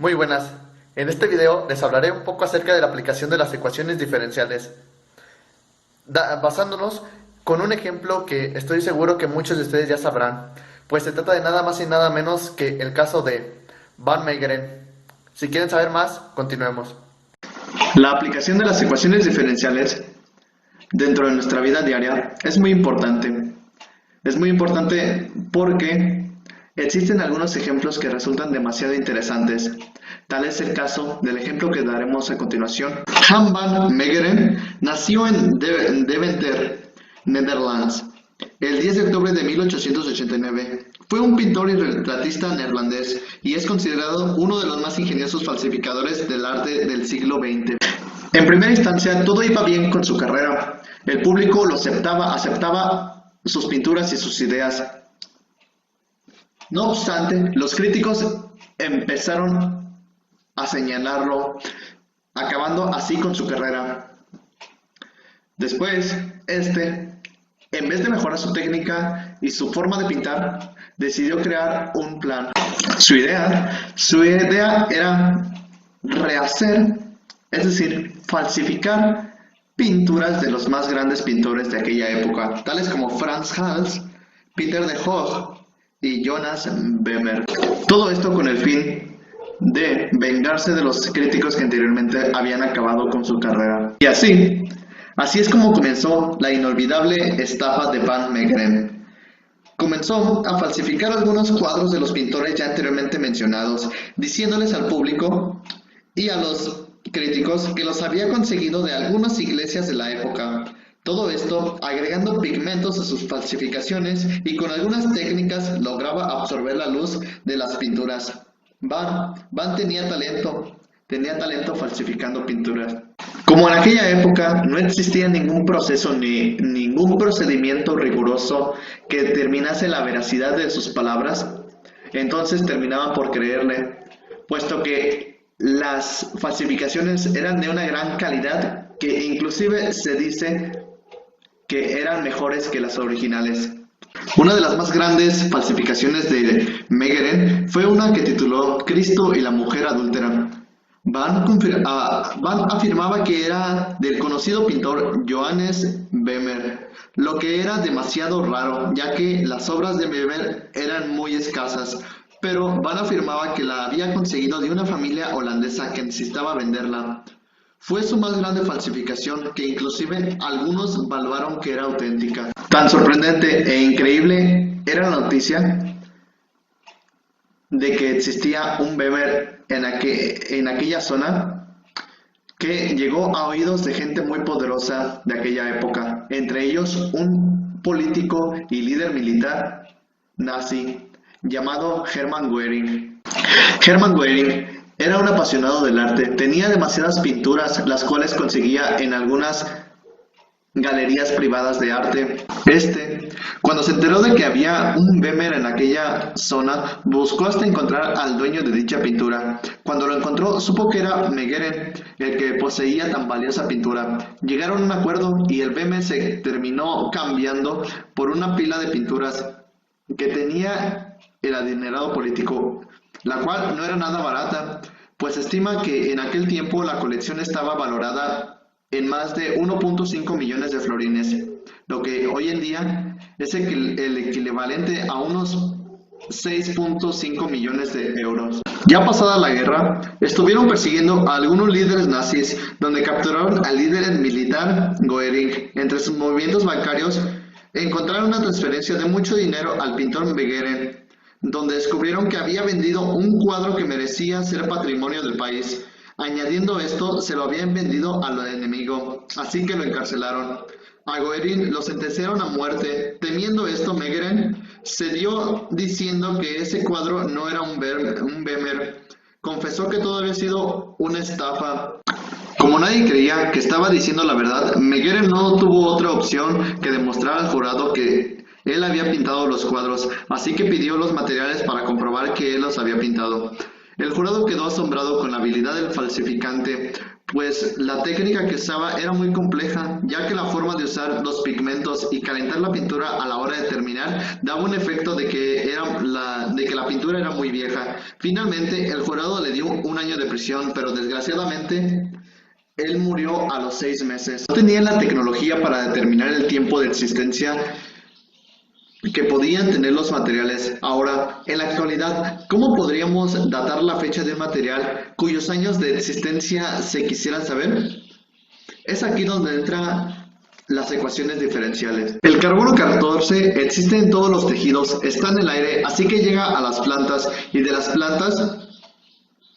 Muy buenas. En este video les hablaré un poco acerca de la aplicación de las ecuaciones diferenciales, basándonos con un ejemplo que estoy seguro que muchos de ustedes ya sabrán, pues se trata de nada más y nada menos que el caso de Van Meegeren. Si quieren saber más, continuemos. La aplicación de las ecuaciones diferenciales dentro de nuestra vida diaria es muy importante. Es muy importante porque existen algunos ejemplos que resultan demasiado interesantes. Tal es el caso del ejemplo que daremos a continuación. Han van Meegeren nació en Deventer, Netherlands, el 10 de octubre de 1889. Fue un pintor y retratista neerlandés y es considerado uno de los más ingeniosos falsificadores del arte del siglo XX. En primera instancia, todo iba bien con su carrera. El público lo aceptaba sus pinturas y sus ideas. No obstante, los críticos empezaron a señalarlo, acabando así con su carrera. Después, en vez de mejorar su técnica y su forma de pintar, decidió crear un plan. Su idea era rehacer, es decir, falsificar pinturas de los más grandes pintores de aquella época, tales como Frans Hals, Peter de Hoogh y Jonas Vermeer. Todo esto con el fin de vengarse de los críticos que anteriormente habían acabado con su carrera. Y así es como comenzó la inolvidable estafa de Van Meegeren. Comenzó a falsificar algunos cuadros de los pintores ya anteriormente mencionados, diciéndoles al público y a los críticos que los había conseguido de algunas iglesias de la época. Todo esto agregando pigmentos a sus falsificaciones y con algunas técnicas lograba absorber la luz de las pinturas. Van tenía talento falsificando pinturas. Como en aquella época no existía ningún proceso ni ningún procedimiento riguroso que determinase la veracidad de sus palabras, entonces terminaban por creerle, puesto que las falsificaciones eran de una gran calidad que inclusive se dice que eran mejores que las originales. Una de las más grandes falsificaciones de Meegeren fue una que tituló Cristo y la mujer adúltera. Van afirmaba que era del conocido pintor Johannes Vermeer, lo que era demasiado raro, ya que las obras de Vermeer eran muy escasas, pero Van afirmaba que la había conseguido de una familia holandesa que necesitaba venderla. Fue su más grande falsificación, que inclusive algunos valuaron que era auténtica. Tan sorprendente e increíble era la noticia de que existía un Vermeer en aquella zona, que llegó a oídos de gente muy poderosa de aquella época, entre ellos un político y líder militar nazi llamado Hermann Göring. Hermann Göring era un apasionado del arte, tenía demasiadas pinturas, las cuales conseguía en algunas galerías privadas de arte. Cuando se enteró de que había un Vermeer en aquella zona, buscó hasta encontrar al dueño de dicha pintura. Cuando lo encontró, supo que era Meegeren el que poseía tan valiosa pintura. Llegaron a un acuerdo y el Vermeer se terminó cambiando por una pila de pinturas que tenía el adinerado político, la cual no era nada barata, pues estima que en aquel tiempo la colección estaba valorada en más de 1.5 millones de florines, lo que hoy en día es el equivalente a unos 6.5 millones de euros. Ya pasada la guerra, estuvieron persiguiendo a algunos líderes nazis, donde capturaron al líder militar Göring. Entre sus movimientos bancarios, encontraron una transferencia de mucho dinero al pintor Meegeren, donde descubrieron que había vendido un cuadro que merecía ser patrimonio del país. Añadiendo esto, se lo habían vendido al enemigo, así que lo encarcelaron. A Göring lo sentenciaron a muerte. Temiendo esto, Meegeren cedió diciendo que ese cuadro no era un Vermeer. Confesó que todo había sido una estafa. Como nadie creía que estaba diciendo la verdad, Meegeren no tuvo otra opción que demostrar al jurado que él había pintado los cuadros, así que pidió los materiales para comprobar que él los había pintado. El jurado quedó asombrado con la habilidad del falsificante, pues la técnica que usaba era muy compleja, ya que la forma de usar los pigmentos y calentar la pintura a la hora de terminar daba un efecto de que la pintura era muy vieja. Finalmente, el jurado le dio una prisión, pero desgraciadamente él murió a los 6 meses. No tenía la tecnología para determinar el tiempo de existencia que podían tener los materiales. Ahora, en la actualidad, ¿cómo podríamos datar la fecha de un material cuyos años de existencia se quisieran saber? Es aquí donde entran las ecuaciones diferenciales. El carbono 14 existe en todos los tejidos, está en el aire, así que llega a las plantas, y de las plantas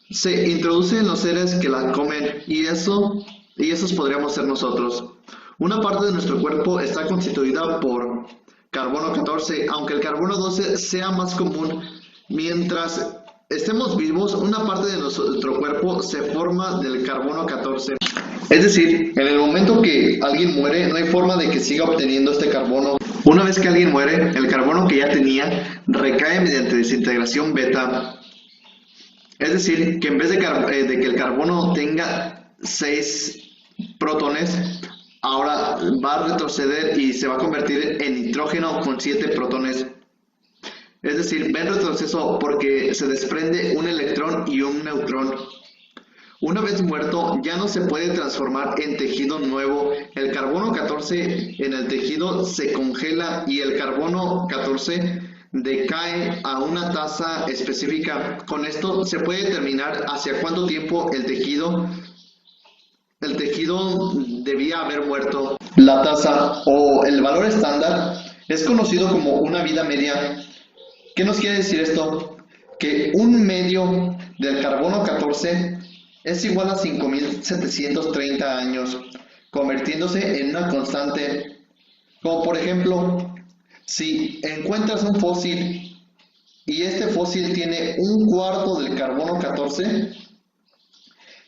se introduce en los seres que la comen, y esos podríamos ser nosotros. Una parte de nuestro cuerpo está constituida por carbono 14, aunque el carbono 12 sea más común. Mientras estemos vivos, una parte de nuestro cuerpo se forma del carbono 14. Es decir, en el momento que alguien muere, no hay forma de que siga obteniendo este carbono. Una vez que alguien muere, el carbono que ya tenía recae mediante desintegración beta. Es decir, que en vez de que el carbono tenga 6 protones, ahora va a retroceder y se va a convertir en nitrógeno con 7 protones. Es decir, va en retroceso porque se desprende un electrón y un neutrón. Una vez muerto, ya no se puede transformar en tejido nuevo. El carbono 14 en el tejido se congela y el carbono 14 decae a una tasa específica. Con esto se puede determinar hacia cuánto tiempo el tejido debía haber muerto. La tasa o el valor estándar es conocido como una vida media. ¿Qué nos quiere decir esto? Que un medio del carbono 14 es igual a 5730 años, convirtiéndose en una constante. Como por ejemplo, si encuentras un fósil y este fósil tiene un cuarto del carbono 14,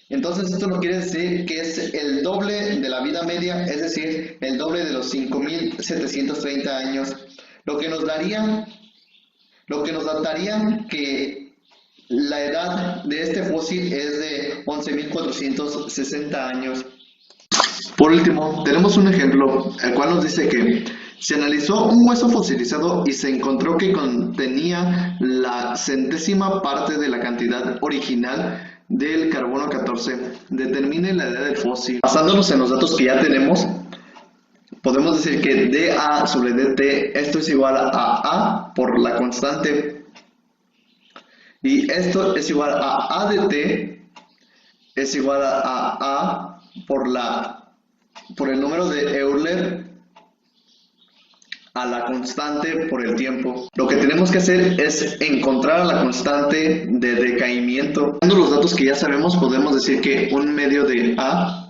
entonces esto nos quiere decir que es el doble de la vida media, es decir, el doble de los 5730 años, lo que nos dataría que la edad de este fósil es de 11.460 años. Por último, tenemos un ejemplo, el cual nos dice que se analizó un hueso fosilizado y se encontró que contenía la centésima parte de la cantidad original del carbono 14. Determine la edad del fósil. Basándonos en los datos que ya tenemos, podemos decir que dA sobre dt, esto es igual a A por la constante. Y esto es igual a A de t, es igual a A por el número de Euler a la constante por el tiempo. Lo que tenemos que hacer es encontrar la constante de decaimiento. Usando los datos que ya sabemos, podemos decir que un medio de A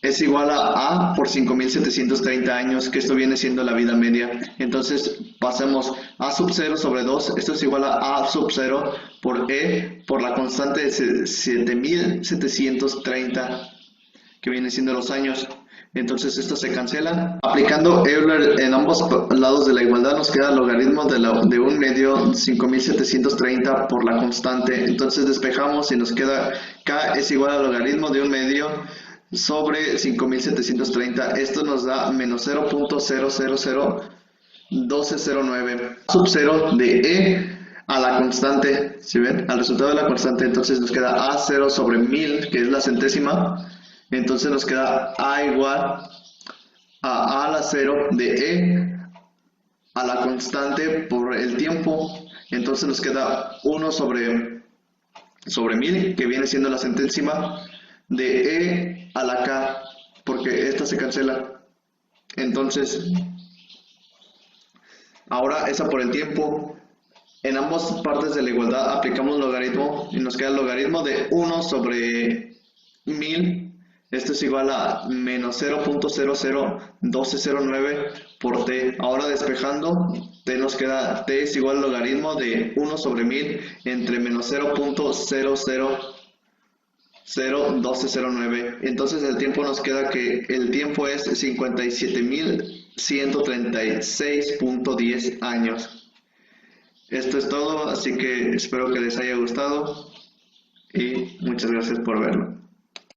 es igual a por 5730 años, que esto viene siendo la vida media. Entonces pasamos A sub 0 sobre 2, esto es igual a sub 0 por E por la constante de 7730, que viene siendo los años. Entonces esto se cancela. Aplicando Euler en ambos lados de la igualdad, nos queda el logaritmo de un medio 5730 por la constante. Entonces despejamos y nos queda K es igual al logaritmo de un medio sobre 5730. Esto nos da menos 0.0001209 sub 0 de E a la constante. ¿Sí ven? Al resultado de la constante, entonces nos queda A0 sobre 1000, que es la centésima. Entonces nos queda A igual a A a la 0 de E a la constante por el tiempo. Entonces nos queda 1 sobre 1000, que viene siendo la centésima de E a la K, porque esta se cancela. Entonces, ahora esa por el tiempo. En ambas partes de la igualdad aplicamos logaritmo y nos queda el logaritmo de 1 sobre 1000. Esto es igual a menos 0.001209 por t. Ahora despejando, nos queda t es igual al logaritmo de 1 sobre 1000 entre menos 0.001209. Entonces el tiempo nos queda que el tiempo es 57.136.10 años. Esto es todo, así que espero que les haya gustado y muchas gracias por verlo.